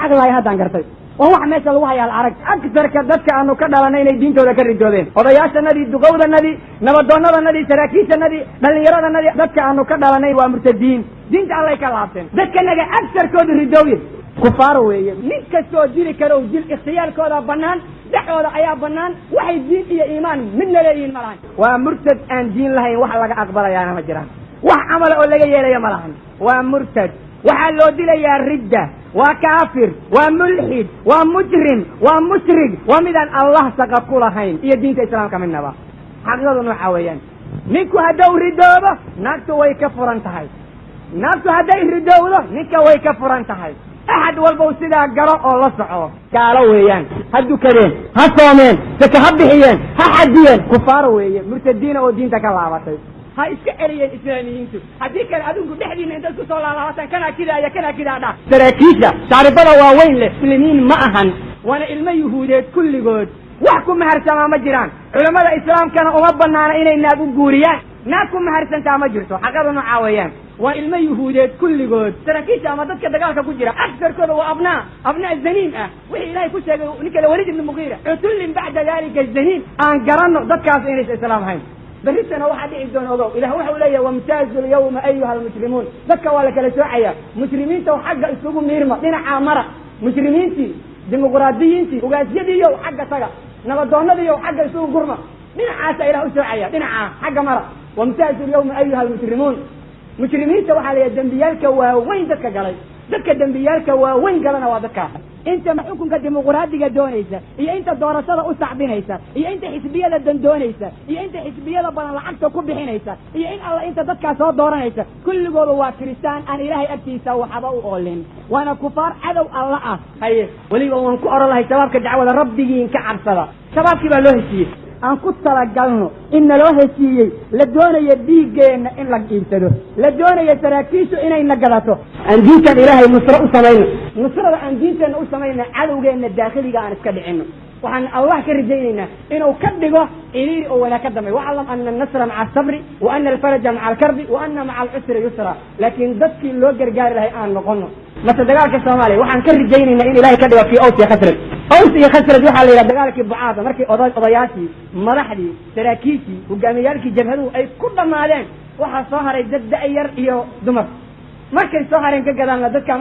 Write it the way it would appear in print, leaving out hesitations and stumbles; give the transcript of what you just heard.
dhaqlahay haddaan gartay oo wax meesha lagu hayaa arag agsarka dadka aanu ka dhalanay inay diintooda ka ridoobeen odayaashanadii duqowdanadii nabadoonnadanadii saraakiishanadii dhallinyaradannadii dadka aanu ka dhalanay waa murtadiin diinta allay ka laabteen dadkanaga agsarkooda ridooye kufaaro weeye nin kastoo dili karo dil ikhtiyaalkooda bannaan dhexooda ayaa bannaan waxay diin iyo iimaan midna leeyihiin ma lahan waa murtad aan diin lahayn wax laga aqbalayaana ma jiraan wax camala oo laga yeelaya ma lahan waa murtad waxaa loo dilayaa ridda waa kaafir waa mulxid waa mujrim waa mushrig waa midaan allah saqa ku lahayn iyo diinta islaamka midnaba xaqiiqadu nooca weeyaan ninku hadduu ridoobo naagtu way ka furan tahay naagtu hadday ridoowdo ninka way ka furan tahay axad walbow sidaa garo oo la soco gaalo weeyaan ha dukadeen ha soomeen saka ha bixiyeen ha xadiyeen kufaaro weeye murtadiina oo diinta ka laabatay ha iska celiyeen islaamiyiintu haddii kale adinku dhexdiina intaad ku soo laalaabataan kanaa kidaaya kanaa kidaa dha saraakiisha taaribada waaweyn leh muslimiin ma ahan waana ilmo yuhuudeed kulligood wax ku maharsamaa ma jiraan culammada islaamkana uma banaana inay naag u guuriyaan naag ku maharsantaa ma jirto xaqadu noocaa weeyaan waa ilmo yuhuudeed kulligood saraakiisha ama dadka dagaalka ku jira aksarkooda waa abnaa zaniin ah wixii ilaahay ku sheegay ninka Waliid ibn Mughira cutullin bacda dalika zaniin aan garanno dadkaas inaysan islaam hayn بريتنا واحد يدون أضو إذا هو حوليه وامتازوا اليوم أيها المسلمون ذكر ولا كلا سوعية مسلمين تو حق السوق ميرما لنا عامرة مسلمين تي ديمقراطيين تي وقاسيدي يو حق سجا نبضونا دي يو حق السوق قرمة لنا عاسى إلى سوعية لنا حق مرة وامتازوا اليوم أيها المسلمون مسلمين تو حاليا الدنبيالك وين ذكر قلي ذكر الدنبيالك وين قلنا وذكر انت محكوم كديمقراطيه دونيسا هي انت دورashada u sacbinaysa iyo inta xisbiyada dandoonaysa iyo inta xisbiyada badan lacagta ku bixinaysa iyo in alla inta dadka soo dooranaysa kulligooda waa kristaan aan ilaahay agtiisa waxba u oolin waana kufaar cadow allah ah haye waliba waan ku oran lahay sababka dacwada rabbigiin ka cabsada sababkii baa loo heshiiyey aan ku talagalno in loo heshiiyey la doonayo dhiigeena in la iibsado la doonayo saraakiishu inay nagadato aan diintan ilaahay nusra u sameeyno nusrada aan diintan u sameeyno cadowgeena daakhiliga aan iska dhicino waxaan allah ka rijaynayna inuu ka dhigo iliir oo wala ka damay wa'alam anna an-nasra ma'a as-sabri wa anna al-faraja ma'a al-karbi wa anna ma'a al-usri yusra laakiin dadkii loo gargaari lahay aan noqono mata dagaalka Soomaaliya waxaan ka rijaynayna in ilaahay ka dhigo fi awsi khasrad awsi khasrad waxa la yiraahdaa dagaalkii bucaada markii odayaashii madaxdii saraakiishii hogaamiyaalkii jabhaduhu ay ku dhamaadeen waxa soo haray dad da'yar iyo dumar markay soo hareen ka gadaan dadka